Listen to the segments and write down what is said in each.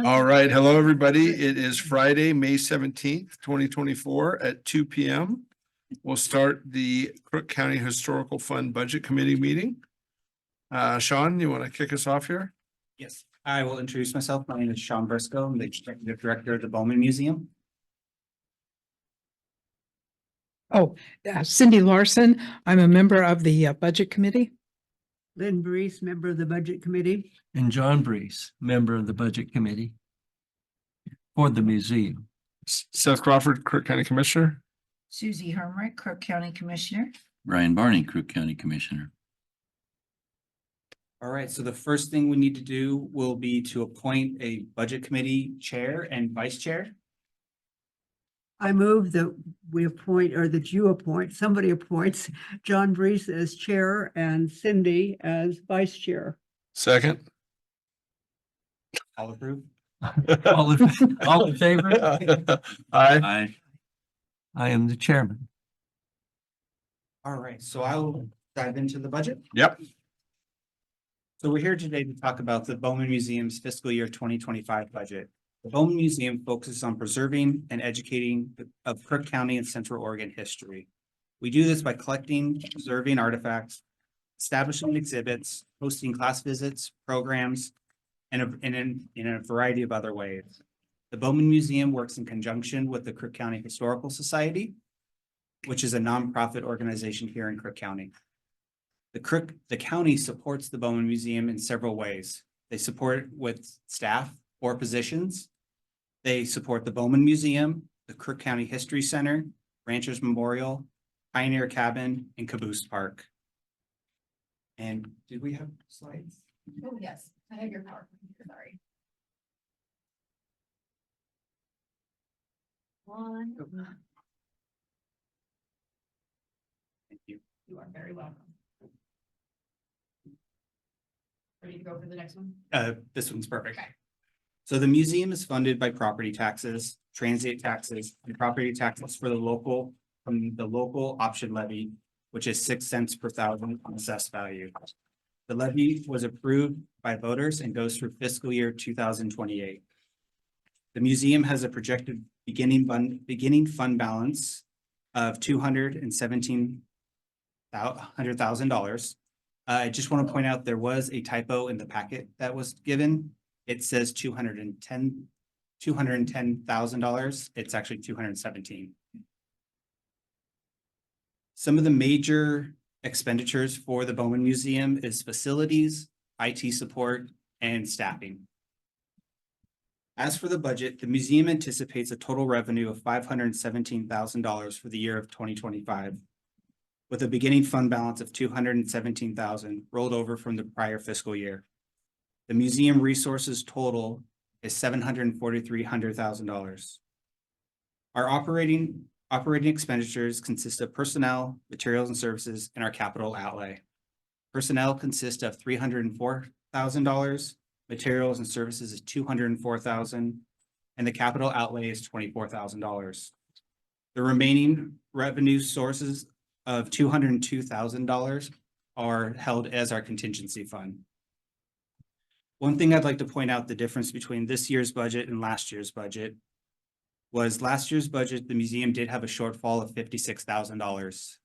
All right. Hello, everybody. It is Friday, May 17th, 2024 at 2 p.m. We'll start the Crook County Historical Fund Budget Committee meeting. Sean, you want to kick us off here? Yes, I will introduce myself. My name is Sean Briscoe. I'm the executive director of the Bowman Museum. Cindy Larson. I'm a member of the Budget Committee. Lynn Brees, member of the Budget Committee. And John Brees, member of the Budget Committee for the museum. Seth Crawford, Crook County Commissioner. Susie Hermrick, Crook County Commissioner. Ryan Barney, Crook County Commissioner. All right, so the first thing we need to do will be to appoint a budget committee chair and vice chair. I move that we appoint, or that you appoint, somebody appoints John Brees as chair and Cindy as vice chair. Second. All approved. All in favor? Aye. I am the chairman. All right, so I'll dive into the budget. Yep. So we're here today to talk about the Bowman Museum's fiscal year 2025 budget. The Bowman Museum focuses on preserving and educating of Crook County and Central Oregon history. We do this by collecting, preserving artifacts, establishing exhibits, hosting class visits, programs, and in a variety of other ways. The Bowman Museum works in conjunction with the Crook County Historical Society, which is a nonprofit organization here in Crook County. The county supports the Bowman Museum in several ways. They support it with staff or positions. They support the Bowman Museum, the Crook County History Center, Ranchers Memorial, Pioneer Cabin, and Caboose Park. And did we have slides? Oh, yes, I have your PowerPoint, sorry. One. Thank you. You are very welcome. Ready to go for the next one? This one's perfect. Okay. So the museum is funded by property taxes, transient taxes, and property taxes from the local option levy, which is 6 cents per thousand on assessed value. The levy was approved by voters and goes through fiscal year 2028. The museum has a projected beginning fund balance of $217,000. I just want to point out there was a typo in the packet that was given. It says $210,000. It's actually 217. Some of the major expenditures for the Bowman Museum is facilities, IT support, and staffing. As for the budget, the museum anticipates a total revenue of $517,000 for the year of 2025, with a beginning fund balance of $217,000 rolled over from the prior fiscal year. The museum resources total is $743,000. Our operating expenditures consist of personnel, materials and services, and our capital outlay. Personnel consists of $304,000, materials and services is $204,000, and the capital outlay is $24,000. The remaining revenue sources of $202,000 are held as our contingency fund. One thing I'd like to point out, the difference between this year's budget and last year's budget was last year's budget, the museum did have a shortfall of $56,000.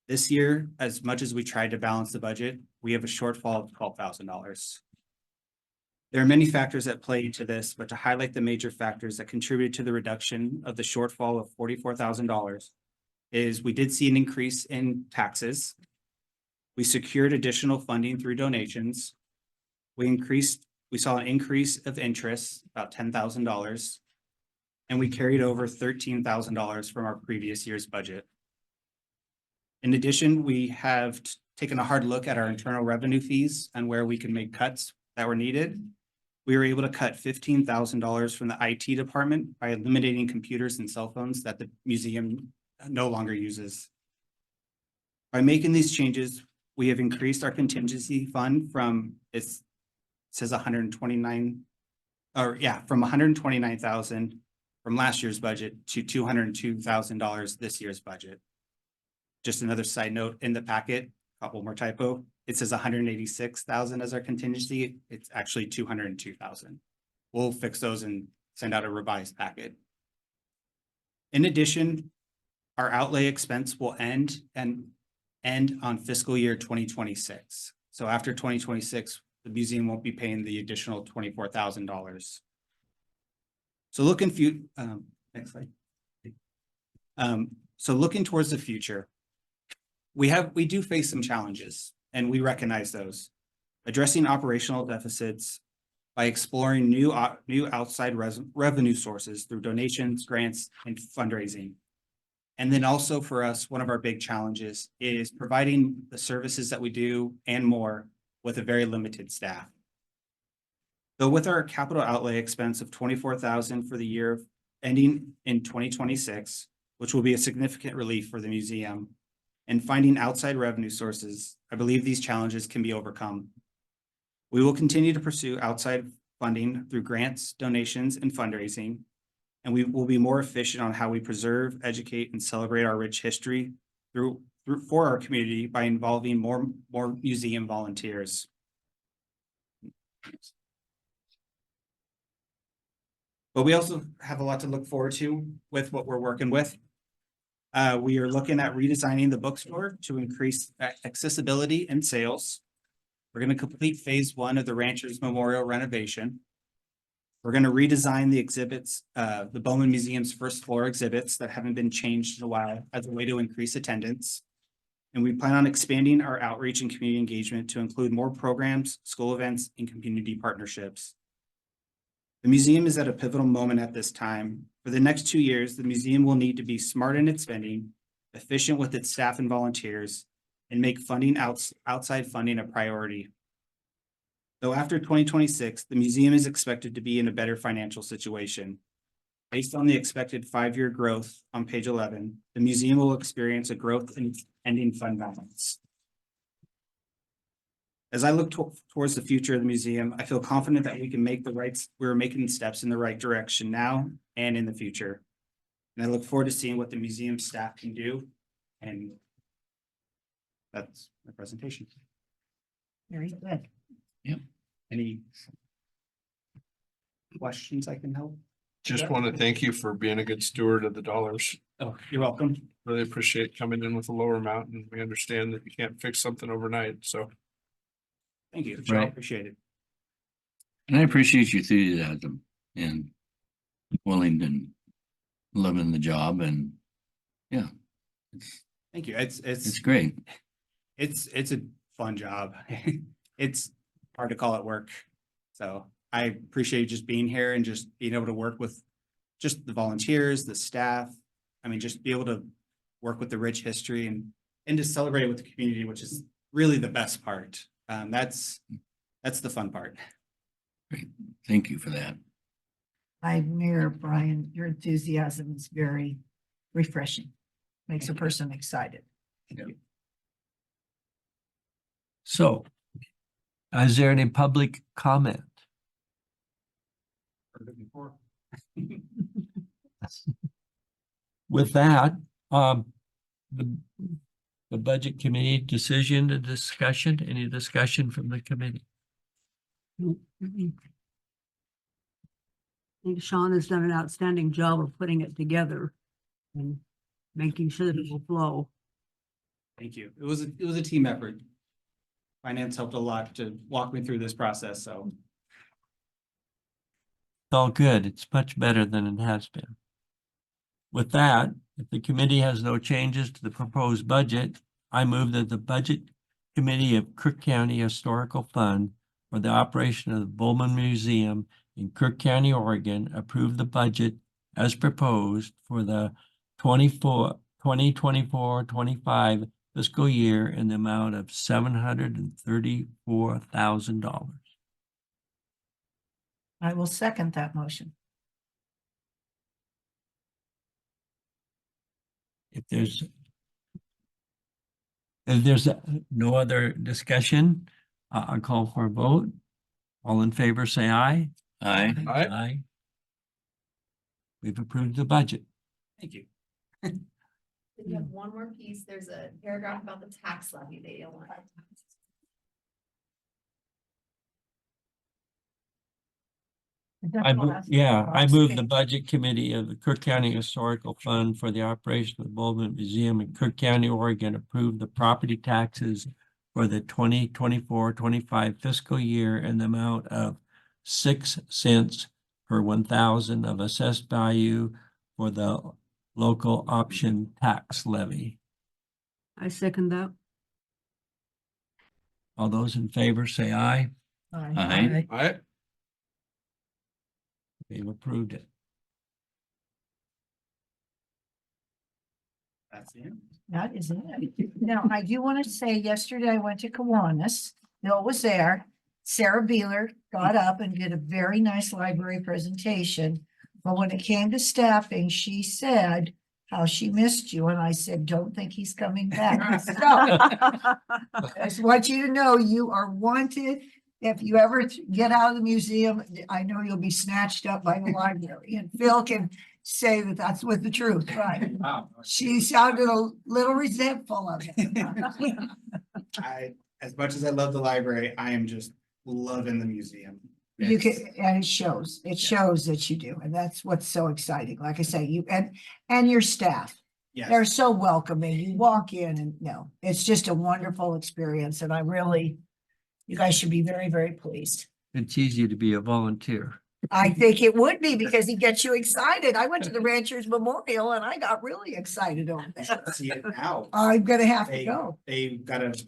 This year, as much as we tried to balance the budget, we have a shortfall of $12,000. There are many factors that play into this, but to highlight the major factors that contributed to the reduction of the shortfall of $44,000 is we did see an increase in taxes. We secured additional funding through donations. We saw an increase of interest, about $10,000, and we carried over $13,000 from our previous year's budget. In addition, we have taken a hard look at our internal revenue fees and where we can make cuts that were needed. We were able to cut $15,000 from the IT department by eliminating computers and cell phones that the museum no longer uses. By making these changes, we have increased our contingency fund from from 129,000 from last year's budget to $202,000 this year's budget. Just another side note in the packet, a couple more typo. It says 186,000 as our contingency. It's actually 202,000. we'll fix those and send out a revised packet. In addition, our outlay expense will end on fiscal year 2026. So after 2026, the museum won't be paying the additional $24,000. So next slide. So looking towards the future, we do face some challenges, and we recognize those. Addressing operational deficits by exploring new outside revenue sources through donations, grants, and fundraising. And then also for us, one of our big challenges is providing the services that we do and more with a very limited staff. Though with our capital outlay expense of $24,000 for the year ending in 2026, which will be a significant relief for the museum, and finding outside revenue sources, I believe these challenges can be overcome. We will continue to pursue outside funding through grants, donations, and fundraising, and we will be more efficient on how we preserve, educate, and celebrate our rich history for our community by involving more museum volunteers. But we also have a lot to look forward to with what we're working with. We are looking at redesigning the bookstore to increase accessibility and sales. We're going to complete phase 1 of the Ranchers Memorial renovation. We're going to redesign the exhibits, the Bowman Museum's first floor exhibits that haven't been changed in a while as a way to increase attendance. And we plan on expanding our outreach and community engagement to include more programs, school events, and community partnerships. The museum is at a pivotal moment at this time. For the next 2 years, the museum will need to be smart in its spending, efficient with its staff and volunteers, and make funding outside funding a priority. Though after 2026, the museum is expected to be in a better financial situation. Based on the expected 5-year growth on page 11, the museum will experience a growth in ending fund balance. As I look towards the future of the museum, I feel confident that we're making steps in the right direction now and in the future. And I look forward to seeing what the museum staff can do. And that's my presentation. Very good. Any questions I can help? Just want to thank you for being a good steward of the dollars. Oh, you're welcome. Really appreciate coming in with a lower amount, and we understand that you can't fix something overnight, so. Thank you. Right. I appreciate it. And I appreciate your enthusiasm and willing and loving the job, and yeah, Thank you. it's great. It's a fun job. It's hard to call it work. So I appreciate just being here and just being able to work with just the volunteers, the staff. I mean, just be able to work with the rich history and to celebrate with the community, which is really the best part. That's the fun part. Great. Thank you for that. I mirror Brian, your enthusiasm is very refreshing. Makes a person excited. Thank you. So, is there any public comment? With that, the budget committee decision, any discussion from the committee? I think Sean has done an outstanding job of putting it together and making sure that it will flow. Thank you. It was a team effort. Finance helped a lot to walk me through this process, so. It's all good. It's much better than it has been. With that, if the committee has no changes to the proposed budget, I move that the Budget Committee of Crook County Historical Fund for the operation of the Bowman Museum in Crook County, Oregon, approve the budget as proposed for the 2024-25 fiscal year in the amount of $734,000. I will second that motion. If there's no other discussion, I'll call for a vote. All in favor, say aye. Aye. Aye. We've approved the budget. Thank you. You have one more piece. There's a paragraph about the tax levy. They don't want. I move the budget committee of the Crook County Historical Fund for the operation of the Bowman Museum in Crook County, Oregon, approve the property taxes for the 2024-25 fiscal year in the amount of 6 cents per 1,000 of assessed value for the local option tax levy. I second that. All those in favor say aye. Aye. I, We've approved it. That's it. That is it. Now, I do want to say, yesterday I went to Kiwanis. Bill was there. Sarah Beeler got up and did a very nice library presentation. But when it came to staffing, she said how she missed you. And I said, don't think he's coming back. So I just want you to know you are wanted. If you ever get out of the museum, I know you'll be snatched up by the library. And Phil can say that that's with the truth, right? Wow. She sounded a little resentful of it. As much as I love the library, I am just loving the museum. You can, It's- and it shows that you do, and that's what's so exciting. Like I say, you and your staff, they're Yes, so welcoming. You walk in and no, it's just a wonderful experience, and you guys should be very, very pleased. It's easy to be a volunteer. I think it would be because he gets you excited. I went to the Ranchers Memorial and I got really excited over you should there. see it now. I'm gonna have to They, go. we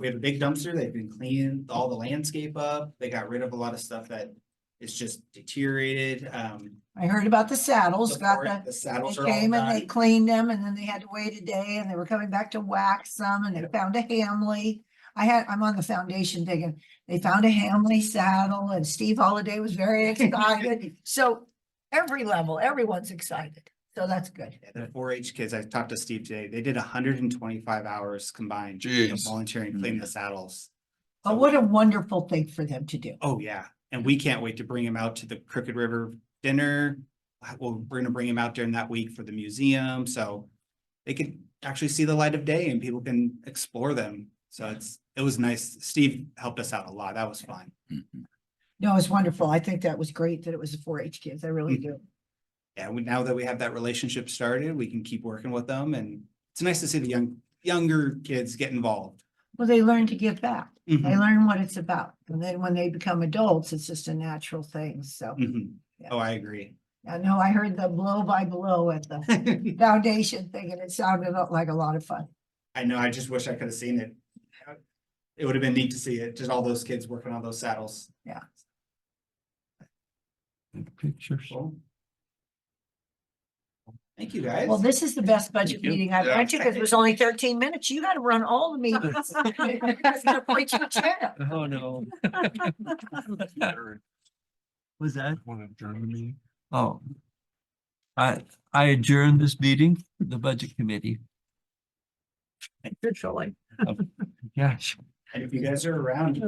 have a big dumpster. They've been cleaning all the landscape up. They got rid of a lot of stuff that is just deteriorated. I heard about the saddles, The they saddles are all came and they done. cleaned them and then they had to wait a day and they were coming back to wax some and they found a Hamley. I'm on the foundation thing and they found a Hamley saddle and Steve Holiday was very excited. So every level, everyone's excited. So that's good. The 4-H kids, I talked to Steve today, they did 125 hours combined. Jeez. Volunteering, cleaning the saddles. But what a wonderful thing for them to do. Oh, yeah. And we can't wait to bring him out to the Crooked River dinner. Well, we're gonna bring him out during that week for the museum, so they could actually see the light of day and people can explore them. So it was nice. Steve helped us out a lot. That was fun. Mhm. No, it's wonderful. I think that was great that it was the 4-H kids. I really do. Yeah, now that we have that relationship started, we can keep working with them, and it's nice to see the younger kids get involved. Well, they learn to give back. They Mhm, learn what it's about. And then when they become adults, it's just a natural thing. So mhm. Oh, I agree. I know I heard the blow by blow at the foundation thing and it sounded like a lot of fun. I know, I just wish I could have seen it. It would have been neat to see it, just all those kids working on those saddles. Pictures. Cool. Thank you, guys. Well, this is the best budget Thank you. meeting I've Yeah. went to because it was only 13 minutes. You got to run all the meetings. You're way too chair. Oh, no. Was that? Want to adjourn the meeting? Oh. I adjourned this meeting, the budget committee. Virtually. Gosh. And if you guys are around,